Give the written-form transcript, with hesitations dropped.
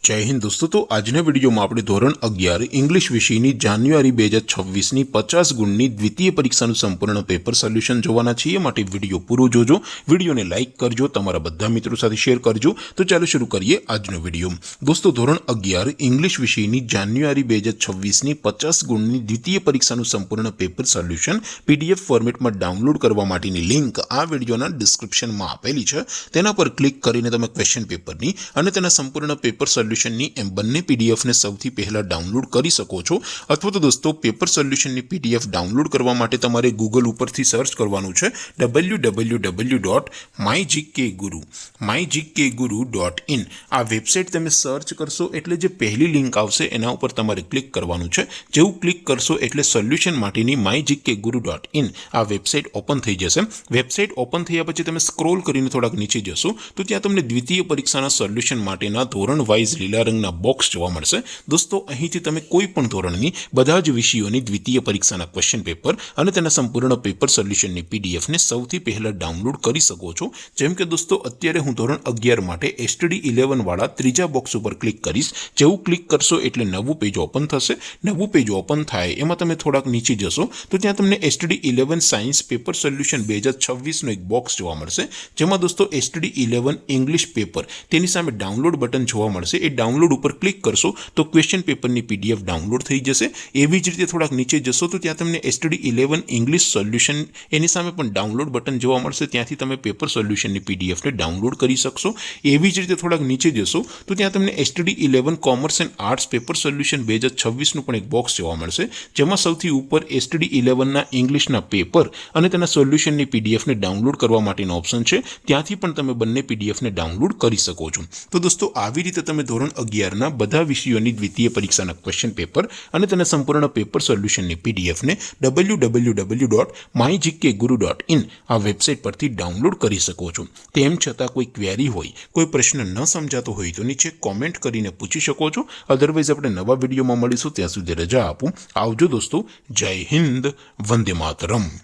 जय हिंद दोस्तों। तो આજના વિડીયોમાં આપણે ધોરણ 11 ઇંગ્લિશ વિષયની જાન્યુઆરી 2026ની 50 ગુણની દ્વિતીય પરીક્ષાનું સંપૂર્ણ પેપર સોલ્યુશન જોવાના છીએ। માટે વિડીયો પૂરો જોજો, વિડીયોને લાઇક કરજો, તમારા બધા મિત્રો સાથે શેર કરજો। તો ચાલો શરૂ કરીએ આજનો વિડીયો। દોસ્તો ધોરણ 11 ઇંગ્લિશ વિષયની જાન્યુઆરી 2026ની 50 ગુણની દ્વિતીય પરીક્ષાનું સંપૂર્ણ પેપર સોલ્યુશન પીડીએફ ફોર્મેટમાં ડાઉનલોડ કરવા માટેની લિંક આ વિડીયોના ડિસ્ક્રિપ્શનમાં આપેલી છે। તેના પર ક્લિક કરીને તમે ક્વેશ્ચન પેપરની અને તેના સંપૂર્ણ પેપર સોલ્યુશનની એમ બંને પીડીએફને સૌથી પહેલા ડાઉનલોડ કરી શકો છો। અથવા તો દોસ્તો પેપર સોલ્યુશનની પીડીએફ ડાઉનલોડ કરવા માટે તમારે ગૂગલ ઉપરથી સર્ચ કરવાનું છે www.mygkguru.in। આ વેબસાઇટ તમે સર્ચ કરશો એટલે જે પહેલી લિંક આવશે એના ઉપર તમારે ક્લિક કરવાનું છે। જેવું ક્લિક કરશો એટલે સોલ્યુશન માટેની mygkguru.in આ વેબસાઇટ ઓપન થઈ જશે। વેબસાઇટ ઓપન થયા પછી તમે સ્ક્રોલ કરીને થોડાક નીચે જશો તો ત્યાં તમને દ્વિતીય પરીક્ષાના સોલ્યુશન માટેના ધોરણ વાઇઝ લીલા રંગના બોક્સ જોવા મળશે। દોસ્તો અહીંથી તમે કોઈ પણ ધોરણની બધા જ વિષયોની દ્વિતીય પરીક્ષાના ક્વેશ્ચન પેપર અને તેના સંપૂર્ણ પેપર સોલ્યુશનની પીડીએફને સૌથી પહેલા ડાઉનલોડ કરી શકો છો। જેમ કે દોસ્તો અત્યારે હું ધોરણ 11 માટે STD 11 વાળા ત્રીજા બોક્સ ઉપર ક્લિક કરીશ। જેવું ક્લિક કરશો એટલે નવું પેજ ઓપન થશે। નવું પેજ ઓપન થાય એમાં તમે થોડાક નીચે જશો તો ત્યાં તમને STD 11 સાયન્સ પેપર સોલ્યુશન 2026નો એક બોક્સ જોવા મળશે। જેમાં દોસ્તો STD 11 ઇંગ્લિશ પેપર તેની સામે ડાઉનલોડ બટન જોવા મળશે। એ ડાઉનલોડ ઉપર ક્લિક કરશો તો ક્વેશ્ચન પેપરની પીડીએફ ડાઉનલોડ થઈ જશે। એવી જ રીતે થોડાક નીચે જશો તો ત્યાં તમને STD 11 ઇંગ્લિશ સોલ્યુશન એની સામે પણ ડાઉનલોડ બટન જોવા મળશે। ત્યાંથી તમે પેપર સોલ્યુશનની પીડીએફને ડાઉનલોડ કરી શકશો। એવી જ રીતે થોડાક નીચે જશો તો ત્યાં તમને STD 11 commerce and arts paper solution 2026નું પણ એક બોક્સ જોવા મળશે। જેમાં સૌથી ઉપર STD 11ના ઇંગ્લિશના પેપર અને તેના સોલ્યુશનની પીડીએફને ડાઉનલોડ કરવા માટેનો ઓપ્શન છે। ત્યાંથી પણ તમે બંને પીડીએફને ડાઉનલોડ કરી શકો છો। તો દોસ્તો આવી રીતે તમે ધોરણ 11ના બધા વિષયોની દ્વિતીય પરીક્ષાના ક્વેશ્ચન પેપર અને તેના સંપૂર્ણ પેપર સોલ્યુશનની પીડીએફને www.mygkguru.in આ વેબસાઇટ પરથી ડાઉનલોડ કરી શકો છો। તેમ છતાં કોઈ ક્વેરી હોય, કોઈ પ્રશ્ન ન સમજાતો હોય તો નીચે કોમેન્ટ કરીને પૂછી શકો છો। અધરવાઇઝ આપણે નવા વિડીયોમાં મળીશું, ત્યાં સુધી રજા આપું। આવજો દોસ્તો। જય હિન્દ, વંદે માતરમ।